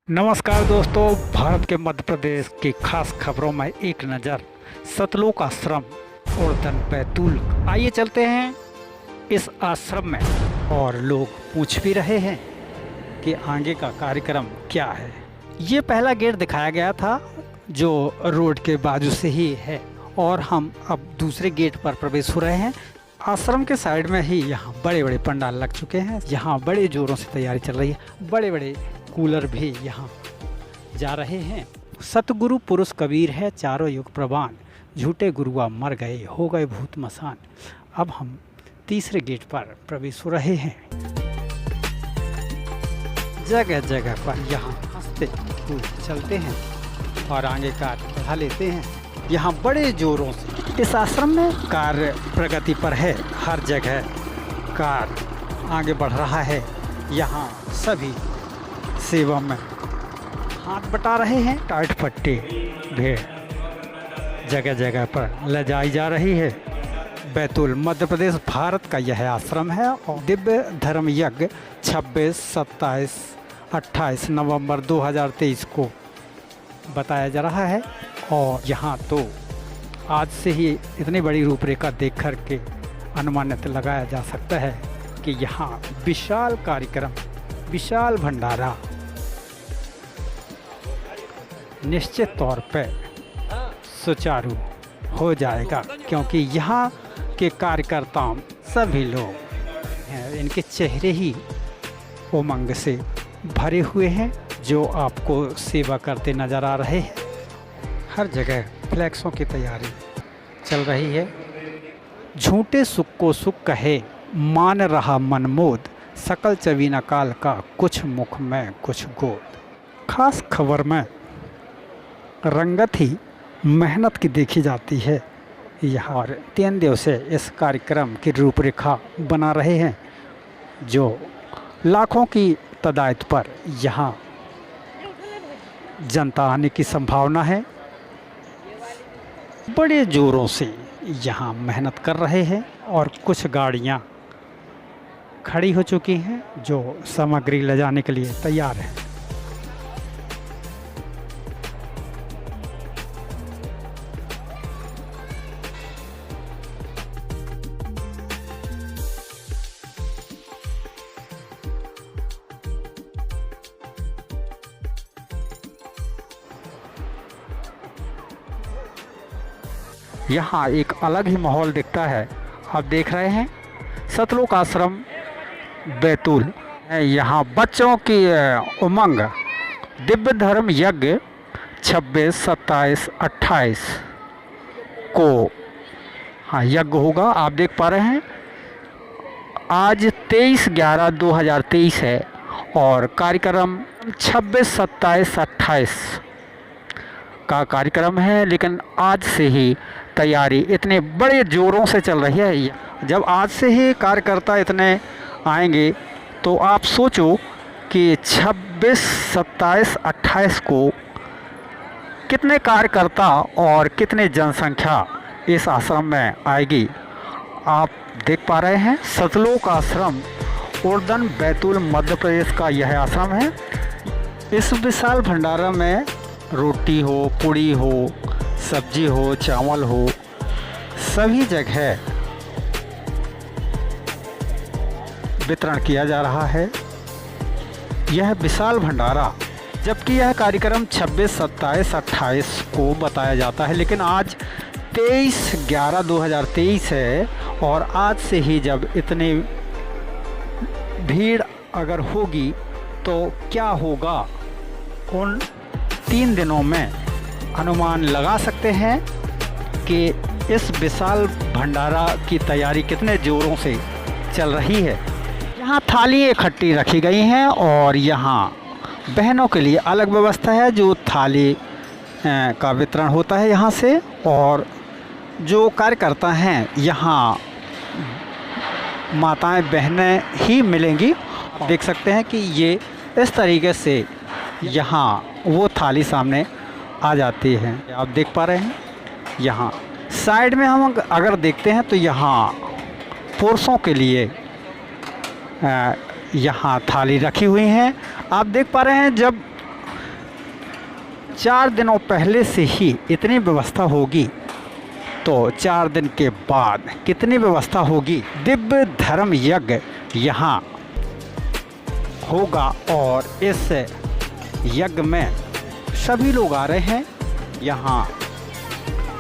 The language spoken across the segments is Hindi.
नमस्कार दोस्तों, भारत के मध्य प्रदेश की खास खबरों में एक नज़र। सतलोक आश्रम उड़न बैतूल। आइए चलते हैं इस आश्रम में, और लोग पूछ भी रहे हैं कि आगे का कार्यक्रम क्या है। ये पहला गेट दिखाया गया था जो रोड के बाजू से ही है, और हम अब दूसरे गेट पर प्रवेश हो रहे हैं। आश्रम के साइड में ही यहाँ बड़े बड़े पंडाल लग चुके हैं। यहाँ बड़े जोरों से तैयारी चल रही है। बड़े बड़े कूलर भी यहाँ जा रहे हैं। सतगुरु पुरुष कबीर है चारों युग प्रवान, झूठे गुरुआ मर गए हो गए भूत मसान। अब हम तीसरे गेट पर प्रवेश हो रहे हैं। जगह जगह पर यहाँ हंसते फूल चलते हैं और आगे कार बढ़ा लेते हैं। यहाँ बड़े जोरों से इस आश्रम में कार्य प्रगति पर है। हर जगह कार आगे बढ़ रहा है। यहाँ सभी सेवा में हाथ बटा रहे हैं। टाइट पट्टी भीड़ जगह जगह पर ले जाई जा रही है। बैतूल मध्य प्रदेश भारत का यह आश्रम है और दिव्य धर्म यज्ञ 26, 27, 28 नवंबर 2023 को बताया जा रहा है। और यहाँ तो आज से ही इतनी बड़ी रूपरेखा देख कर के अनुमानित लगाया जा सकता है कि यहाँ विशाल कार्यक्रम, विशाल भंडारा निश्चित तौर पर सुचारू हो जाएगा, क्योंकि यहाँ के कार्यकर्ताओं सभी लोग हैं, इनके चेहरे ही उमंग से भरे हुए हैं, जो आपको सेवा करते नज़र आ रहे हैं। हर जगह फ्लैक्सों की तैयारी चल रही है। झूठे सुख को सुख कहे मान रहा मनमोद, सकल चवीना काल का कुछ मुख में कुछ गोद। खास खबर में रंगत ही मेहनत की देखी जाती है। यहाँ और 3 दिवसीय इस कार्यक्रम की रूपरेखा बना रहे हैं, जो लाखों की तादाद पर यहाँ जनता आने की संभावना है। बड़े जोरों से यहाँ मेहनत कर रहे हैं और कुछ गाड़ियाँ खड़ी हो चुकी हैं जो सामग्री ले जाने के लिए तैयार हैं। यहाँ एक अलग ही माहौल दिखता है। आप देख रहे हैं सतलोक आश्रम बैतूल। यहाँ बच्चों की उमंग दिव्य धर्म यज्ञ 26, 27, 28 को यज्ञ होगा। आप देख पा रहे हैं आज 23/11/2023 है और कार्यक्रम 26, 27, 28 का कार्यक्रम है। लेकिन आज से ही तैयारी इतने बड़े जोरों से चल रही है। जब आज से ही कार्यकर्ता इतने आएंगे तो आप सोचो कि 26, 27, 28 को कितने कार्यकर्ता और कितने जनसंख्या इस आश्रम में आएगी। आप देख पा रहे हैं सतलोक आश्रम उड़न बैतूल मध्य प्रदेश का यह आश्रम है। इस विशाल भंडारा में रोटी हो, पूड़ी हो, सब्जी हो, चावल हो, सभी जगह वितरण किया जा रहा है। यह विशाल भंडारा, जबकि यह कार्यक्रम 26, 27, 28 को बताया जाता है, लेकिन आज 23/11/2023 है। और आज से ही जब इतनी भीड़ अगर होगी तो क्या होगा, उन 3 दिनों में अनुमान लगा सकते हैं कि इस विशाल भंडारा की तैयारी कितने जोरों से चल रही है। यहाँ थाली इकट्ठी रखी गई हैं और यहाँ बहनों के लिए अलग व्यवस्था है, जो थाली का वितरण होता है यहाँ से। और जो कार्यकर्ता हैं यहाँ माताएं बहनें ही मिलेंगी। देख सकते हैं कि ये इस तरीके से यहाँ वो थाली सामने आ जाती है। आप देख पा रहे हैं यहाँ साइड में हम अगर देखते हैं तो यहाँ पुरुषों के लिए यहाँ थाली रखी हुई हैं। आप देख पा रहे हैं जब 4 दिनों पहले से ही इतनी व्यवस्था होगी तो 4 दिन के बाद कितनी व्यवस्था होगी। दिव्य धर्म यज्ञ यहाँ होगा और इस यज्ञ में सभी लोग आ रहे हैं, यहाँ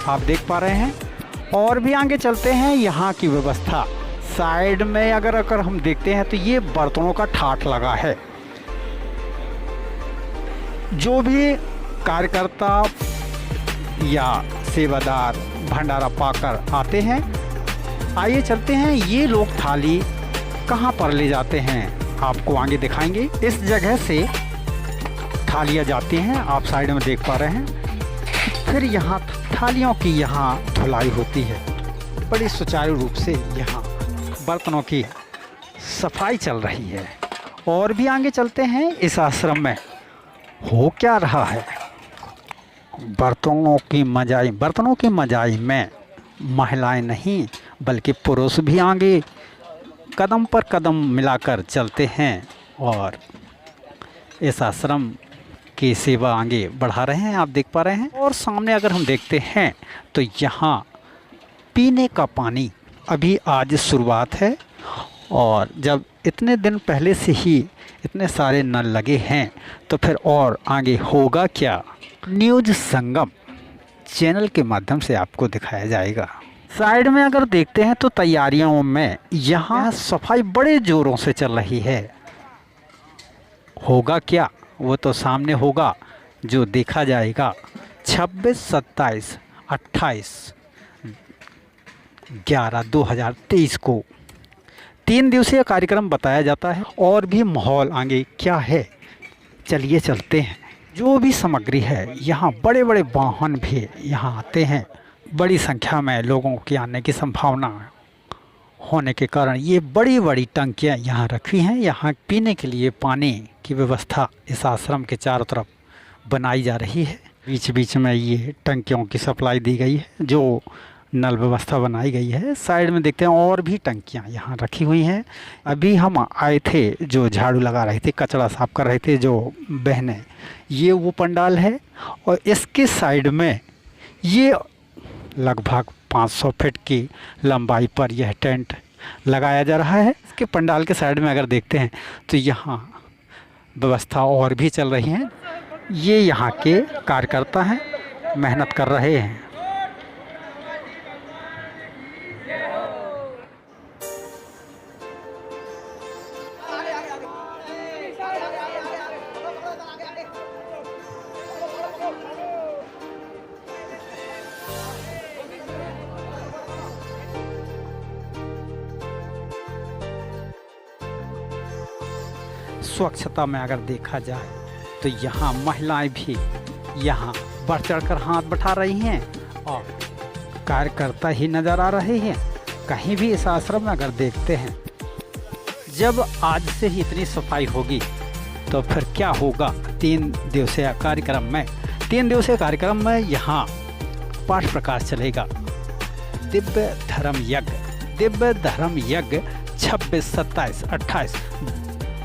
आप देख पा रहे हैं। और भी आगे चलते हैं, यहाँ की व्यवस्था साइड में अगर हम देखते हैं तो ये बर्तनों का ठाठ लगा है। जो भी कार्यकर्ता या सेवादार भंडारा पाकर आते हैं, आइए चलते हैं ये लोग थाली कहाँ पर ले जाते हैं आपको आगे दिखाएंगे। इस जगह से थालियाँ जाती हैं, आप साइड में देख पा रहे हैं। फिर यहाँ थालियों की यहाँ धुलाई होती है, बड़ी सुचारू रूप से यहाँ बर्तनों की सफाई चल रही है। और भी आगे चलते हैं, इस आश्रम में हो क्या रहा है। बर्तनों की मजाई में महिलाएं नहीं बल्कि पुरुष भी आगे कदम पर कदम मिलाकर चलते हैं और इस आश्रम की सेवा आगे बढ़ा रहे हैं, आप देख पा रहे हैं। और सामने अगर हम देखते हैं तो यहाँ पीने का पानी अभी आज शुरुआत है और जब इतने दिन पहले से ही इतने सारे नल लगे हैं तो फिर और आगे होगा क्या, न्यूज़ संगम चैनल के माध्यम से आपको दिखाया जाएगा। साइड में अगर देखते हैं तो तैयारियों में यहाँ सफाई बड़े ज़ोरों से चल रही है। होगा क्या वो तो सामने होगा, जो देखा जाएगा 26, 27, 28, 11/2023 को 3 दिवसीय कार्यक्रम बताया जाता है। और भी माहौल आगे क्या है, चलिए चलते हैं। जो भी सामग्री है, यहाँ बड़े बड़े वाहन भी यहाँ आते हैं। बड़ी संख्या में लोगों के आने की संभावना होने के कारण ये बड़ी बड़ी टंकियाँ यहाँ रखी हैं। यहाँ पीने के लिए पानी की व्यवस्था इस आश्रम के चारों तरफ बनाई जा रही है। बीच बीच में ये टंकियों की सप्लाई दी गई है, जो नल व्यवस्था बनाई गई है। साइड में देखते हैं और भी टंकियां यहाँ रखी हुई हैं। अभी हम आए थे, जो झाड़ू लगा रहे थे, कचरा साफ कर रहे थे जो बहनें, ये वो पंडाल है। और इसके साइड में ये लगभग 500 फीट की लंबाई पर यह टेंट लगाया जा रहा है। इसके पंडाल के साइड में अगर देखते हैं तो यहाँ व्यवस्था और भी चल रही है। ये यहाँ के कार्यकर्ता हैं, मेहनत कर रहे हैं। स्वच्छता में अगर देखा जाए तो यहाँ महिलाएं भी यहाँ बढ़ चढ़कर हाथ बढ़ा रही हैं और कार्यकर्ता ही नज़र आ रहे हैं। कहीं भी इस आश्रम में अगर देखते हैं, जब आज से ही इतनी सफाई होगी तो फिर क्या होगा। 3 दिवसीय कार्यक्रम में यहाँ पाठ प्रकाश चलेगा। दिव्य धर्म यज्ञ 26, 27, 28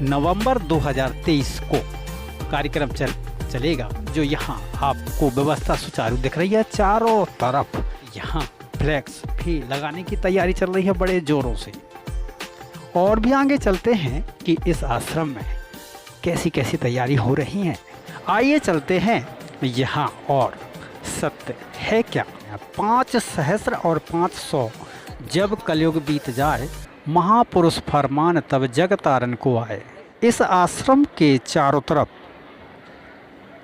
नवंबर 2023 को कार्यक्रम चलेगा, जो यहाँ आपको व्यवस्था सुचारू दिख रही है। चारों तरफ यहाँ फ्लैक्स भी लगाने की तैयारी चल रही है बड़े जोरों से। और भी आगे चलते हैं कि इस आश्रम में कैसी कैसी तैयारी हो रही हैं। आइए चलते हैं यहाँ। और सत्य है क्या, 5 सहस्र और 500 जब कलयुग बीत जाए, महापुरुष फरमान तब जग तारन को आए। इस आश्रम के चारों तरफ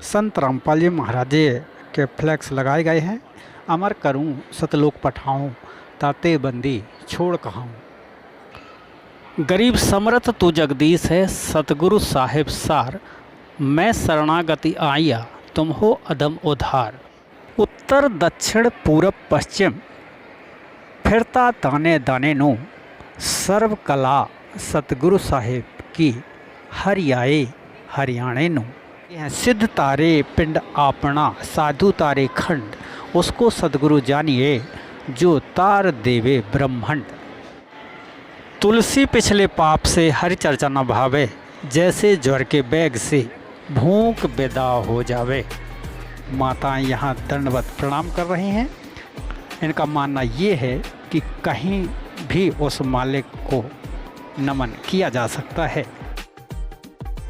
संत रामपाल जी महाराज जी के फ्लैक्स लगाए गए हैं। अमर करूं सतलोक पठाऊं, ताते बंदी छोड़ कहाऊं। गरीब समर्थ तू जगदीश है, सतगुरु साहिब सार। मैं शरणागति आया, तुम हो अदम उधार। उत्तर दक्षिण पूरब पश्चिम, फिरता दाने दाने नो। सर्व कला सतगुरु साहिब की, हरियाए हरियाणे नो। सिद्ध तारे पिंड आपना, साधु तारे खंड। उसको सतगुरु जानिए, जो तार देवे ब्रह्मांड। तुलसी पिछले पाप से हरि चर्चा न भावे, जैसे ज्वर के बैग से भूख बेदा हो जावे। माताएं यहाँ दंडवत प्रणाम कर रही हैं। इनका मानना ये है कि कहीं भी उस मालिक को नमन किया जा सकता है।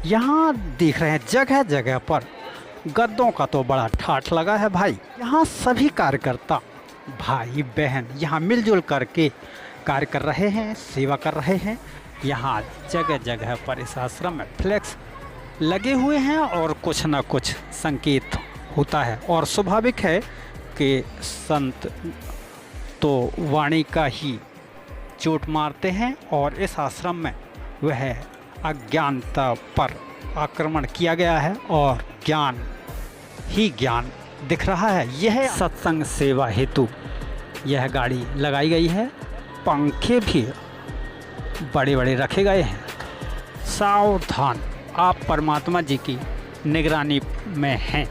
यहाँ देख रहे हैं जगह जगह पर गद्दों का तो बड़ा ठाठ लगा है भाई। यहाँ सभी कार्यकर्ता भाई बहन यहाँ मिलजुल करके कार्य कर रहे हैं, सेवा कर रहे हैं। यहाँ जगह जगह पर इस आश्रम में फ्लैक्स लगे हुए हैं और कुछ न कुछ संकेत होता है। और स्वाभाविक है कि संत तो वाणी का ही चोट मारते हैं और इस आश्रम में वह अज्ञानता पर आक्रमण किया गया है और ज्ञान ही ज्ञान दिख रहा है। यह सत्संग सेवा हेतु यह गाड़ी लगाई गई है। पंखे भी बड़े बड़े रखे गए हैं। सावधान, आप परमात्मा जी की निगरानी में हैं।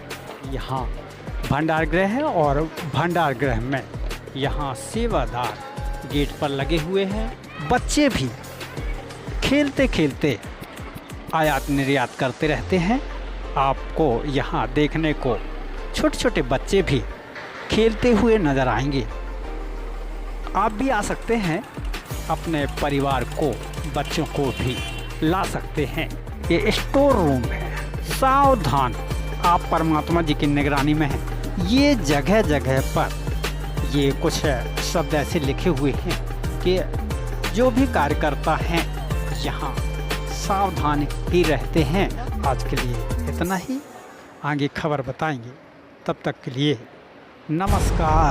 यहाँ भंडार गृह है और भंडार गृह में यहाँ सेवादार गेट पर लगे हुए हैं। बच्चे भी खेलते खेलते आयात निर्यात करते रहते हैं। आपको यहाँ देखने को छोटे छोटे बच्चे भी खेलते हुए नज़र आएंगे। आप भी आ सकते हैं, अपने परिवार को, बच्चों को भी ला सकते हैं। ये स्टोर रूम है। सावधान, आप परमात्मा जी की निगरानी में हैं। ये जगह जगह पर ये कुछ शब्द ऐसे लिखे हुए हैं कि जो भी कार्यकर्ता हैं यहाँ सावधान ही रहते हैं। आज के लिए इतना ही, आगे खबर बताएंगे। तब तक के लिए नमस्कार।